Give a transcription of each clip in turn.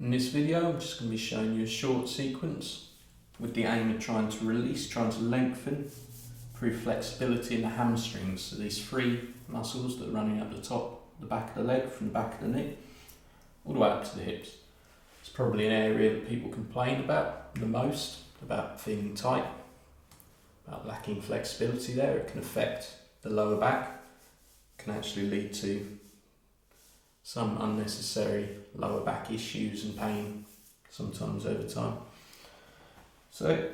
In this video I'm just going to be showing you a short sequence with the aim of trying to release, trying to lengthen, improve flexibility in the hamstrings. So these three muscles that are running up the top, the back of the leg, from the back of the knee, all the way up to the hips. It's probably an area that people complain about the most, about feeling tight, about lacking flexibility there. It can affect the lower back, can actually lead to some unnecessary lower back issues and pain sometimes over time. So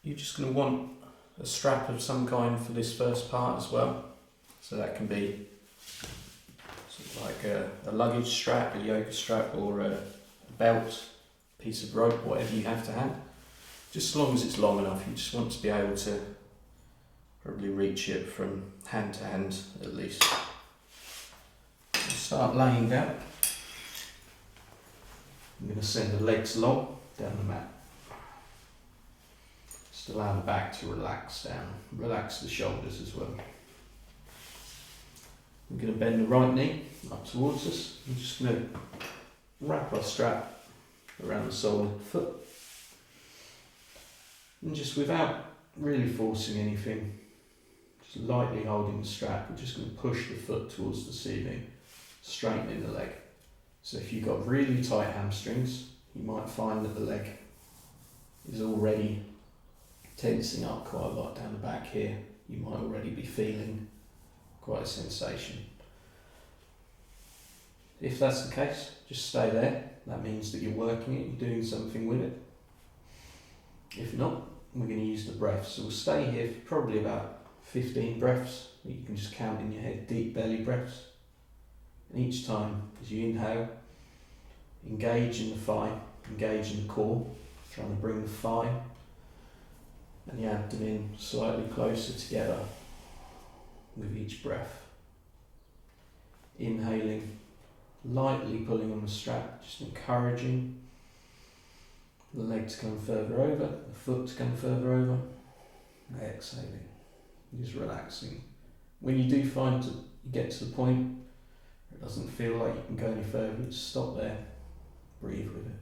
you're just going to want a strap of some kind for this first part as well. So that can be sort of like a luggage strap, a yoga strap, or a belt, piece of rope, whatever you have to hand. Just as long as it's long enough, you just want to be able to probably reach it from hand to hand at least. Start laying down. I'm going to send the legs long down the mat. Just allow the back to relax down. Relax the shoulders as well. I'm going to bend the right knee up towards us. I'm just going to wrap our strap around the sole of the foot. And just without really forcing anything, just lightly holding the strap, we're just going to push the foot towards the ceiling, straightening the leg. So if you've got really tight hamstrings, you might find that the leg is already tensing up quite a lot down the back here. You might already be feeling quite a sensation. If that's the case, just stay there. That means that you're working it, you're doing something with it. If not, we're going to use the breath. So we'll stay here for probably about 15 breaths. You can just count in your head, deep belly breaths. And each time as you inhale, engage in the thigh, engage in the core, trying to bring the thigh and the abdomen slightly closer together with each breath. Inhaling, lightly pulling on the strap, just encouraging the leg to come further over, the foot to come further over. Exhaling, just relaxing. When you do find you get to the point it doesn't feel like you can go any further, just stop there, breathe with it.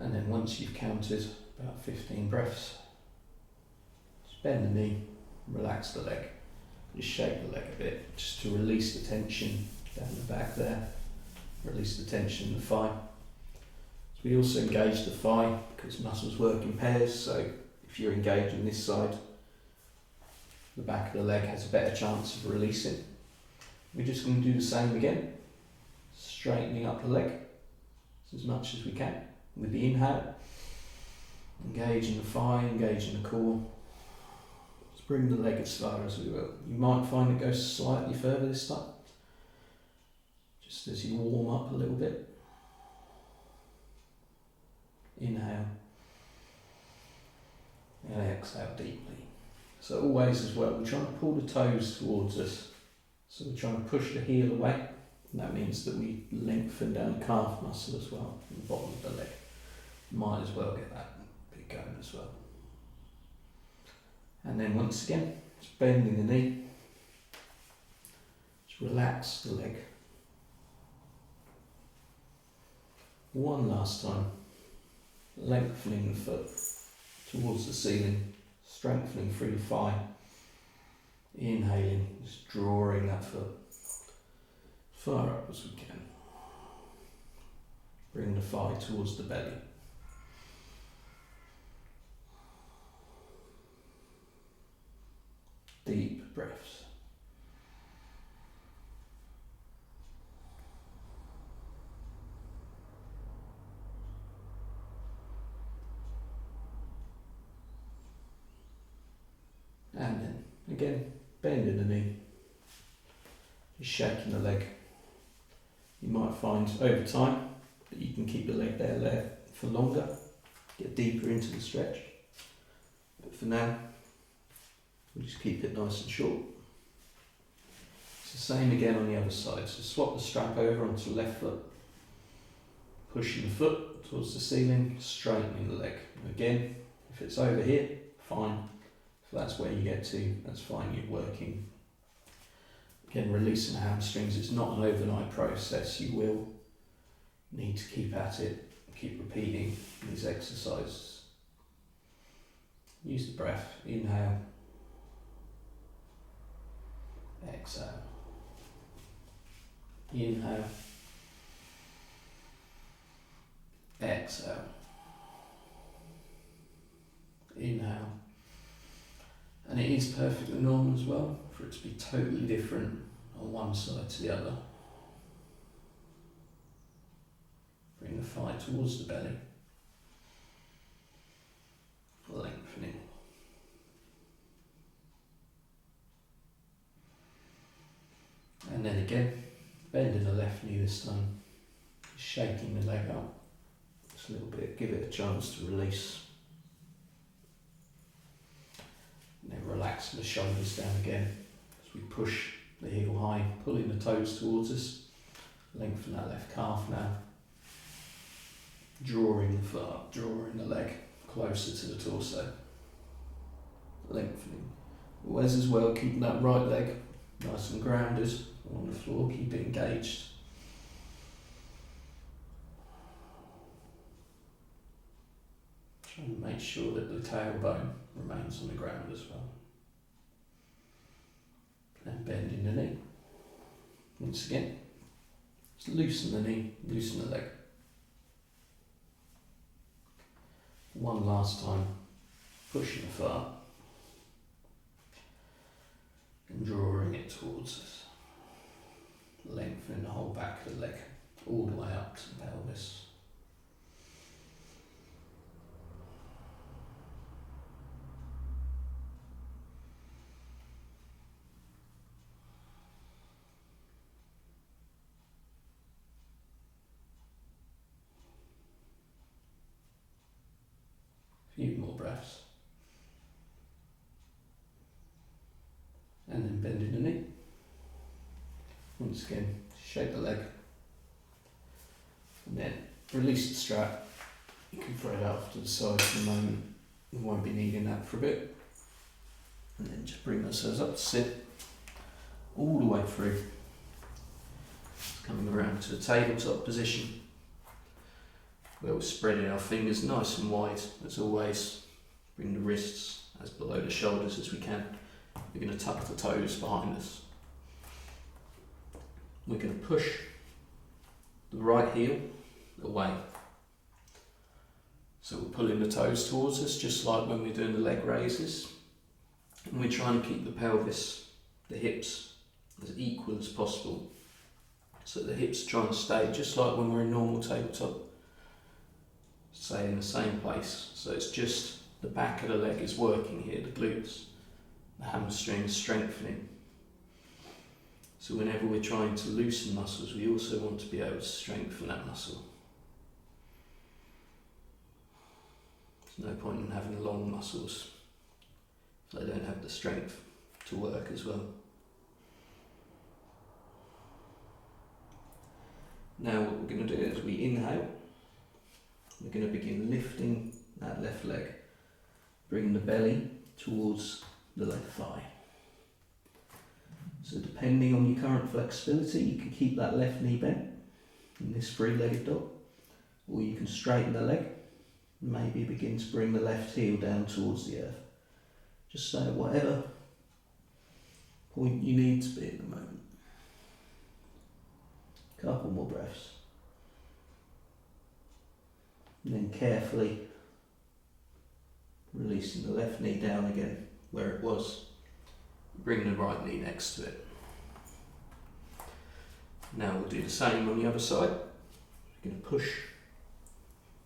And then once you've counted about 15 breaths, just bend the knee, relax the leg, just shake the leg a bit, just to release the tension down the back there, release the tension in the thigh. We also engage the thigh because muscles work in pairs, so if you're engaging this side, the back of the leg has a better chance of releasing. We're just going to do the same again, straightening up the leg as much as we can. With the inhale, engage in the thigh, engage in the core. Just bring the leg as far as we will. You might find it goes slightly further this time, just as you warm up a little bit. Inhale and exhale deeply. So always as well, we're trying to pull the toes towards us. So we're trying to push the heel away, and that means that we lengthen down the calf muscle as well, in the bottom of the leg. Might as well get that bit going as well. And then once again, just bending the knee, just relax the leg. One last time. Lengthening the foot towards the ceiling, strengthening through the thigh. Inhaling, just drawing that foot far up as we can. Bring the thigh towards the belly. Deep breaths. And then, again, bending the knee, just shaking the leg. You might find over time that you can keep the leg there for longer, get deeper into the stretch. But for now, we'll just keep it nice and short. It's the same again on the other side. So swap the strap over onto the left foot, pushing the foot towards the ceiling, straightening the leg. And again, if it's over here, fine. If that's where you get to, that's fine, you're working. Again, releasing the hamstrings, it's not an overnight process. You will need to keep at it, keep repeating these exercises. Use the breath, inhale, exhale, inhale, exhale, inhale. And it is perfectly normal as well for it to be totally different on one side to the other. Bring the thigh towards the belly, lengthening. And then again, bending the left knee this time, shaking the leg out just a little bit, give it a chance to release. And then relaxing the shoulders down again as we push the heel high, pulling the toes towards us. Lengthen that left calf now. Drawing the foot up, drawing the leg closer to the torso. Lengthening. Always as well, keeping that right leg nice and grounded on the floor, keep it engaged. Trying to make sure that the tailbone remains on the ground as well. And bending the knee. Once again, just loosen the knee, loosen the leg. One last time, pushing the foot up and drawing it towards us. Lengthening the whole back of the leg, all the way up to the pelvis. Few more breaths. And then bending the knee. Once again, shake the leg. And then release the strap. You can throw it off to the side for a moment. You won't be needing that for a bit. And then just bring ourselves up to sit. All the way through. Coming around to the tabletop position, where we're spreading our fingers nice and wide as always. Bring the wrists as below the shoulders as we can. We're going to tuck the toes behind us. We're going to push the right heel away. So we're pulling the toes towards us just like when we're doing the leg raises. And we're trying to keep the pelvis, the hips, as equal as possible. So the hips are trying to stay just like when we're in normal tabletop. Stay in the same place. So it's just the back of the leg is working here, the glutes, the hamstrings strengthening. So whenever we're trying to loosen muscles, we also want to be able to strengthen that muscle. There's no point in having long muscles if they don't have the strength to work as well. Now what we're going to do is we inhale. We're going to begin lifting that left leg, bringing the belly towards the left thigh. So depending on your current flexibility, you can keep that left knee bent in this three-legged dog, or you can straighten the leg and maybe begin to bring the left heel down towards the earth. Just stay at whatever point you need to be at the moment. Couple more breaths. And then carefully releasing the left knee down again where it was. Bring the right knee next to it. Now we'll do the same on the other side. We're going to push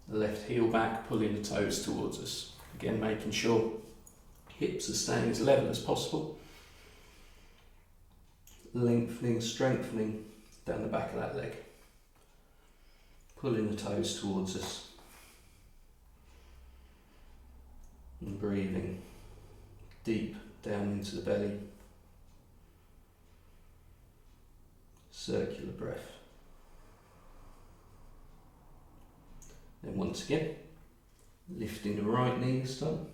the left heel back, pulling the toes towards us. Again, making sure hips are staying as level as possible. Lengthening, strengthening down the back of that leg. Pulling the toes towards us. And breathing deep down into the belly. Circular breath. Then once again, lifting the right knee this time.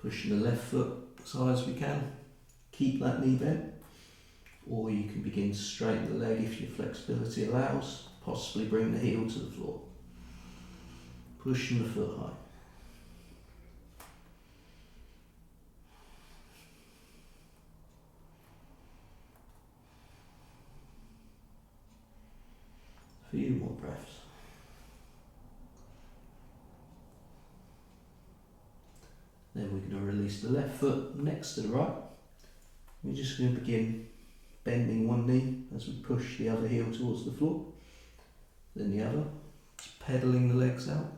Pushing the left foot as high as we can. Keep that knee bent. Or you can begin to straighten the leg if your flexibility allows. Possibly bring the heel to the floor. Pushing the foot high. A few more breaths. Then we're going to release the left foot next to the right. We're just going to begin bending one knee as we push the other heel towards the floor. Then the other. Just pedaling the legs out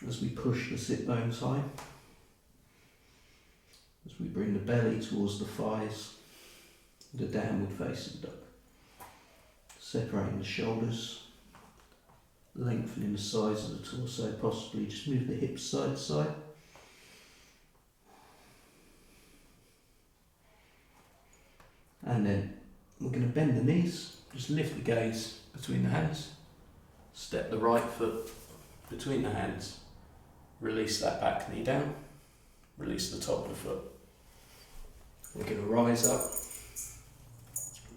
as we push the sit bones high. As we bring the belly towards the thighs, the downward facing dog. Separating the shoulders, lengthening the sides of the torso, possibly just move the hips side to side. And then we're going to bend the knees, just lift the gaze between the hands, step the right foot between the hands, release that back knee down, release the top of the foot. We're going to rise up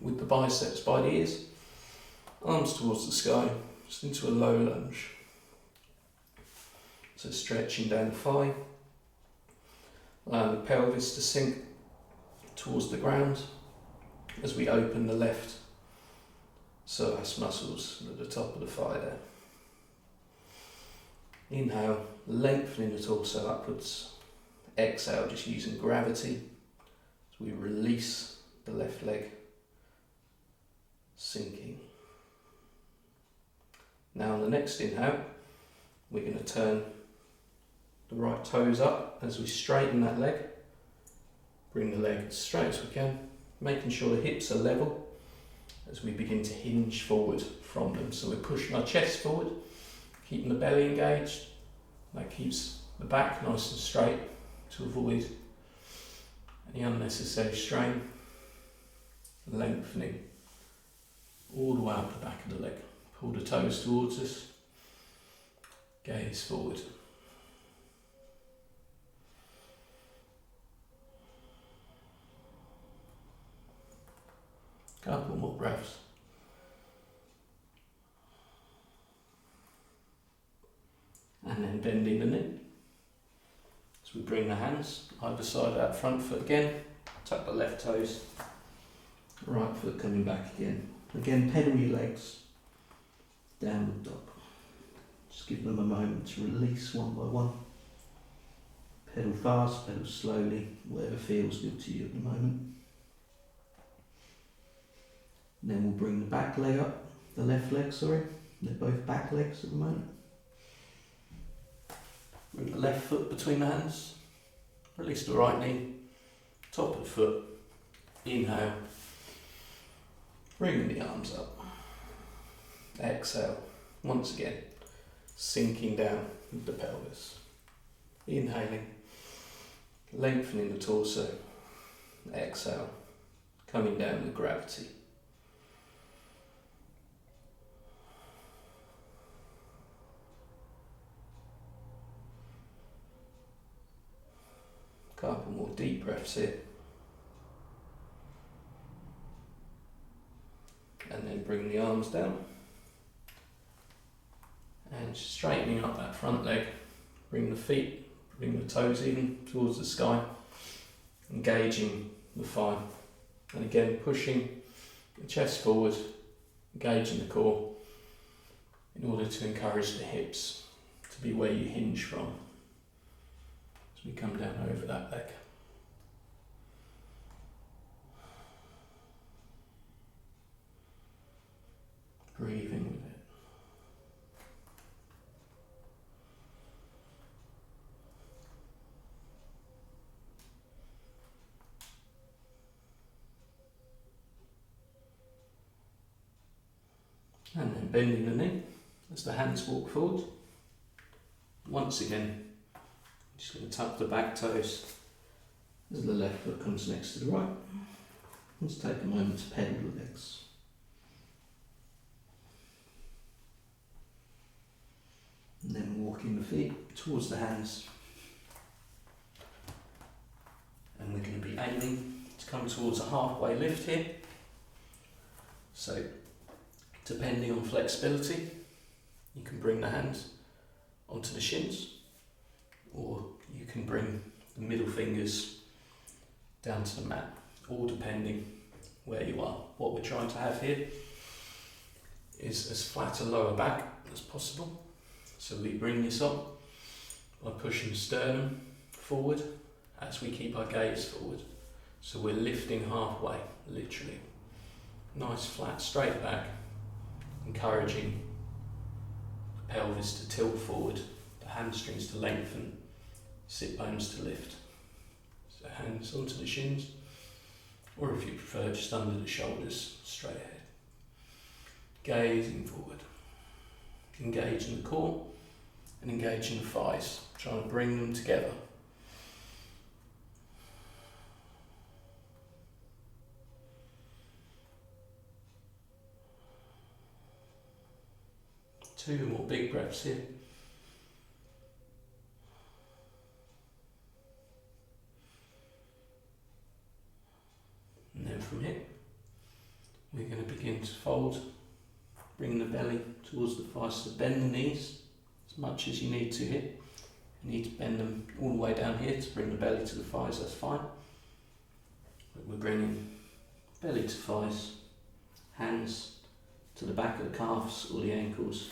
with the biceps by the ears, arms towards the sky, just into a low lunge. So stretching down the thigh, allowing the pelvis to sink towards the ground as we open the left psoas muscles at the top of the thigh there. Inhale, lengthening the torso upwards. Exhale, just using gravity as we release the left leg, sinking. Now on the next inhale, we're going to turn the right toes up as we straighten that leg. Bring the leg as straight as we can, making sure the hips are level as we begin to hinge forward from them. So we're pushing our chest forward, keeping the belly engaged. That keeps the back nice and straight to avoid any unnecessary strain. Lengthening all the way up the back of the leg. Pull the toes towards us, gaze forward. Couple more breaths. And then bending the knee. As we bring the hands either side of that front foot again, tuck the left toes, right foot coming back again. Again, pedal your legs, downward dog. Just give them a moment to release one by one. Pedal fast, pedal slowly, whatever feels good to you at the moment. And then we'll bring the back leg up, the left leg, sorry. They're both back legs at the moment. Bring the left foot between the hands. Release the right knee, top of the foot. Inhale. Bring the arms up. Exhale. Once again, sinking down with the pelvis. Inhaling, lengthening the torso. Exhale, coming down with gravity. Couple more deep breaths here. And then bring the arms down. And straightening up that front leg. Bring the feet, bring the toes even towards the sky. Engaging the thigh. And again, pushing the chest forward, engaging the core in order to encourage the hips to be where you hinge from. As we come down over that leg. Breathing with it. And then bending the knee as the hands walk forward. Once again, just going to tuck the back toes as the left foot comes next to the right. Let's take a moment to pedal the legs. And then walking the feet towards the hands. aiming to come towards a halfway lift here. So depending on flexibility, you can bring the hands onto the shins, or you can bring the middle fingers down to the mat, all depending where you are. What we're trying to have here is as flat a lower back as possible. So we bring this up by pushing the sternum forward as we keep our gaze forward. So we're lifting halfway, literally. Nice flat straight back, encouraging the pelvis to tilt forward, the hamstrings to lengthen, sit bones to lift. So hands onto the shins, or if you prefer, just under the shoulders, straight ahead. Gazing forward, engaging the core and engaging the thighs, trying to bring them together. Two more big breaths here. And then from here, we're going to begin to fold. Bring the belly towards the thighs, so bend the knees as much as you need to here. You need to bend them all the way down here to bring the belly to the thighs, that's fine. But we're bringing belly to thighs, hands to the back of the calves or the ankles.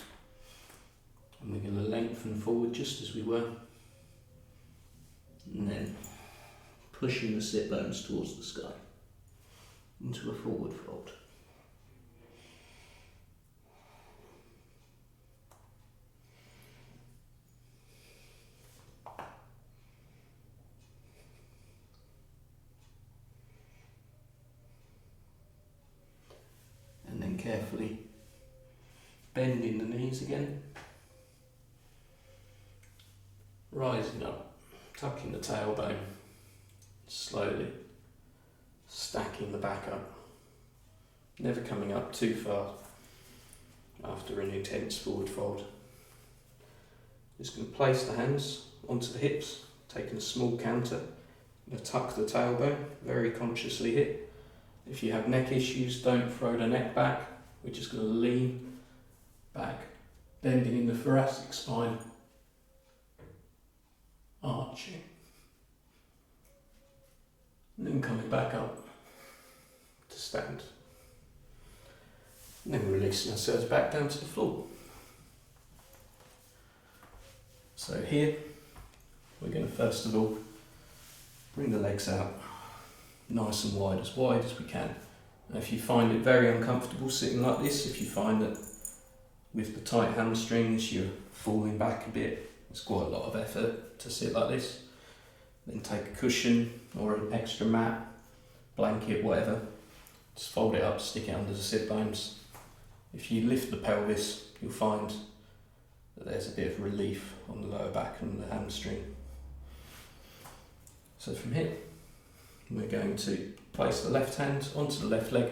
And we're going to lengthen forward just as we were. And then pushing the sit bones towards the sky into a forward fold. And then carefully bending the knees again. Rising up, tucking the tailbone, slowly stacking the back up, never coming up too far after an intense forward fold. Just going to place the hands onto the hips, taking a small counter. I'm going to tuck the tailbone, very consciously here. If you have neck issues, don't throw the neck back. We're just going to lean back, bending in the thoracic spine, arching, and then coming back up to stand. And then releasing ourselves back down to the floor. So here, we're going to first of all bring the legs out nice and wide as we can. And if you find it very uncomfortable sitting like this, if you find that with the tight hamstrings you're falling back a bit, it's quite a lot of effort to sit like this, then take a cushion or an extra mat, blanket, whatever, just fold it up, stick it under the sit bones. If you lift the pelvis, you'll find that there's a bit of relief on the lower back and the hamstring. So from here, we're going to place the left hand onto the left leg,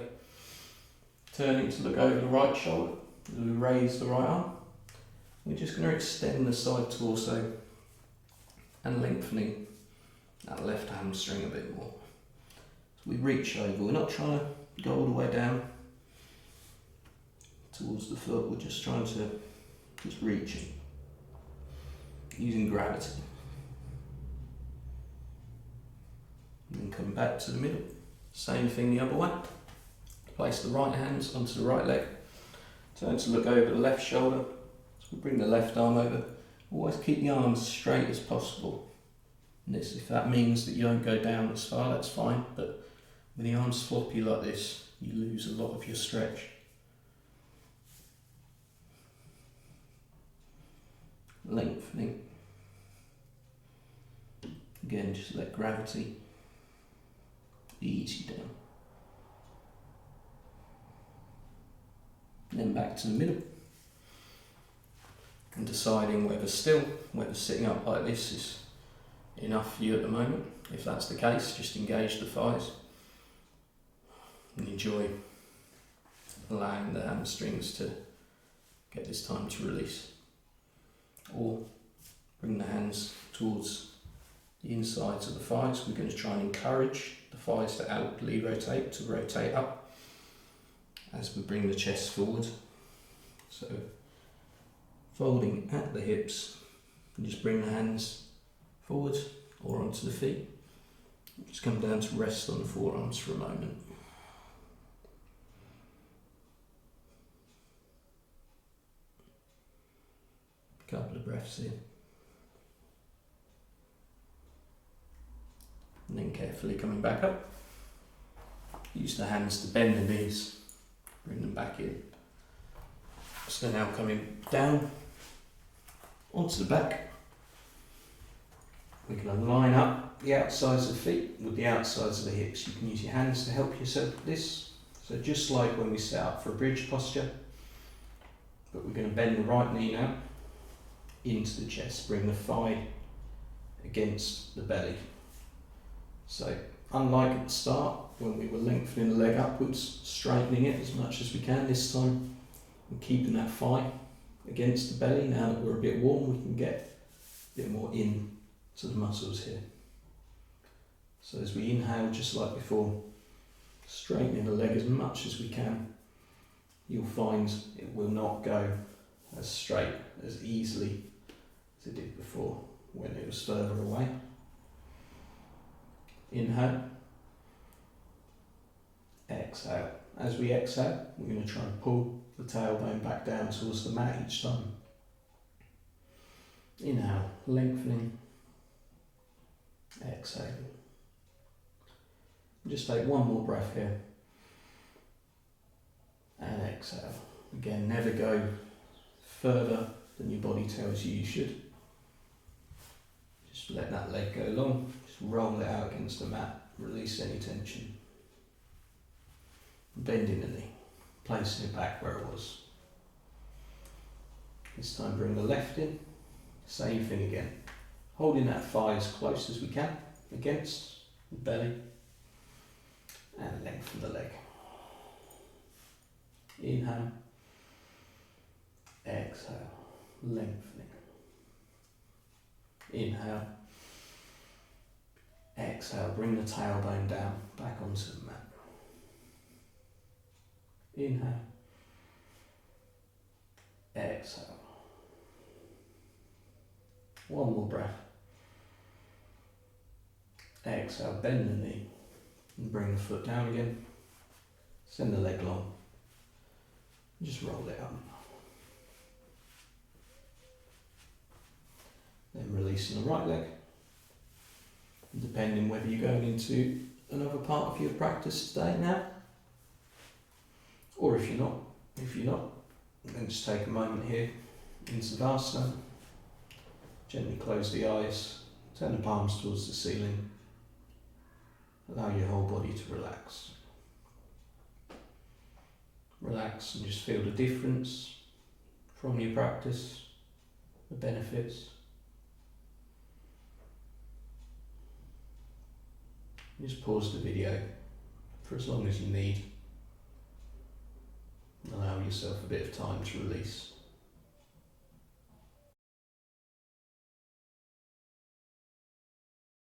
turning to look over the right shoulder, raise the right arm. We're just going to extend the side torso and lengthening that left hamstring a bit more. So we reach over, we're not trying to go all the way down towards the foot, we're just trying to reaching, using gravity. And then come back to the middle. Same thing the other way. Place the right hands onto the right leg. Turn to look over the left shoulder. So we bring the left arm over. Always keep the arms straight as possible. And this, if that means that you don't go down as far, that's fine. But with the arms floppy like this, you lose a lot of your stretch. Lengthening. Again, just let gravity ease you down. And then back to the middle. And deciding whether sitting up like this is enough for you at the moment. If that's the case, just engage the thighs and enjoy allowing the hamstrings to get this time to release. Or bring the hands towards the insides of the thighs. We're going to try and encourage the thighs to outwardly rotate, to rotate up as we bring the chest forward. So folding at the hips, and just bring the hands forward or onto the feet. Just come down to rest on the forearms for a moment. A couple of breaths in. And then carefully coming back up. Use the hands to bend the knees, bring them back in. So now coming down onto the back. We're going to line up the outsides of the feet with the outsides of the hips. You can use your hands to help yourself with this. So just like when we set up for a bridge posture, but we're going to bend the right knee now into the chest, bring the thigh against the belly. So unlike at the start when we were lengthening the leg upwards, straightening it as much as we can, this time we're keeping that thigh against the belly. Now that we're a bit warm, we can get a bit more in to the muscles here. So as we inhale, just like before, straightening the leg as much as we can, you'll find it will not go as straight, as easily as it did before when it was further away. Inhale, exhale. As we exhale, we're going to try and pull the tailbone back down towards the mat each time. Inhale, lengthening. Exhaling. Just take one more breath here. And exhale. Again, never go further than your body tells you you should. Just let that leg go long. Just roll it out against the mat. Release any tension. Bending the knee. Placing it back where it was. This time bring the left in. Same thing again. Holding that thigh as close as we can against the belly and lengthen the leg. Inhale, exhale, lengthening. Inhale, exhale, bring the tailbone down, back onto the mat. Inhale, exhale. One more breath. Exhale, bend the knee and bring the foot down again. Send the leg long. Just roll it up. Then releasing the right leg. Depending whether you're going into another part of your practice today now, or if you're not. Then just take a moment here in Savasana. Gently close the eyes, turn the palms towards the ceiling. Allow your whole body to relax. Relax and just feel the difference from your practice, the benefits. Just pause the video for as long as you need. Allow yourself a bit of time to release.